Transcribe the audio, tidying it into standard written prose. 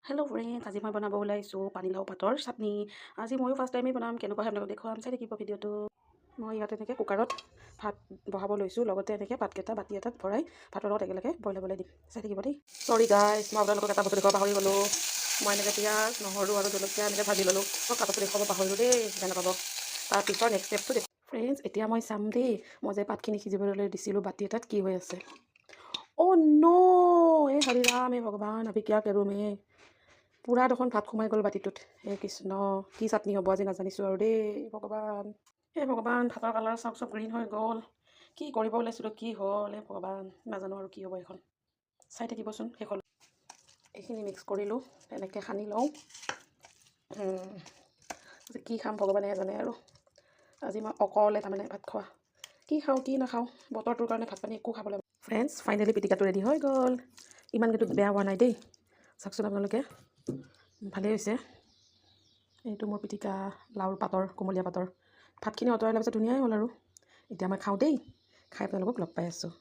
Hello' friends, আজি মই বনাব ওলাইছোঁ পানীলাও পাতৰ চাটনি। আজি ময়ো ফাৰ্ষ্ট টাইমেই বনাম, কেনেকুৱা হয় আপোনালোকক দেখুৱাম, চাই থাকিব ভিডিঅ'টো। মই ইয়াত এনেকৈ কুকাৰত ভাত বহাব লৈছোঁ, লগতে এনেকৈ পাতকেইটা বাতি এটাত ভৰাই ভাতৰ লগত একেলগে বইল হ'বলৈ দিম, চাই থাকিব দেই। চৰি গাইছ, মই আপোনালোকক এটা বস্তু দেখুৱাব পাহৰি গ'লোঁ। মই এনেকৈ পিঁয়াজ নহৰু আৰু জলকীয়া এনেকৈ ভাজি ল'লোঁ, মই কাপোৰটো দেখুৱাব পাহৰিলোঁ দেই, বেয়া নাপাব। তাৰপিছত নেক্সট ষ্টেপটো দেখুৱাম ফ্ৰেণ্ডছ। এতিয়া মই চাম দেই, মই যে পাতখিনি সিজিবলৈ দিছিলোঁ বাতি এটাত, কি হৈ আছে। অ' ন' এই হৰিৰাম, এই ভগৱান আভি কিয়া কৰো মে। পূৰা দেখোন ভাত সোমাই গ'ল বাতিটোত। হে কৃষ্ণ, কি চাটনি হ'ব আজি নাজানিছোঁ আৰু দেই ভগৱান। হে ভগৱান, ভাতৰ কালাৰ চাওক চব গ্ৰীণ হৈ গ'ল। কি কৰিব ওলাইছিলোঁ, কি হ'ল হে ভগৱান, নাজানো আৰু কি হ'ব এইখন। চাই থাকিবচোন শেষলৈ। এইখিনি মিক্স কৰিলোঁ, এনেকৈ সানি লওঁ। কি খাম ভগৱানে জানে আৰু। আজি মই অকলে তাৰমানে ভাত খোৱা। কি খাওঁ কি নাখাওঁ, বতৰটোৰ কাৰণে ভাত পানী একো খাবলৈ। ফ্ৰেণ্ডছ, ফাইনেলি পিটিকাটো ৰেডি হৈ গ'ল। ইমান কিন্তু বেয়া হোৱা নাই দেই, চাওকচোন আপোনালোকে, ভালেই হৈছে। এইটো মোৰ পিটিকা, লাওৰ পাতৰ, কোমলীয়া পাতৰ। ভাতখিনি অঁতৰাই লোৱাৰ পিছত ধুনীয়াই হ'ল আৰু। এতিয়া মই খাওঁ দেই, খাই আপোনালোকক লগ পাই আছোঁ।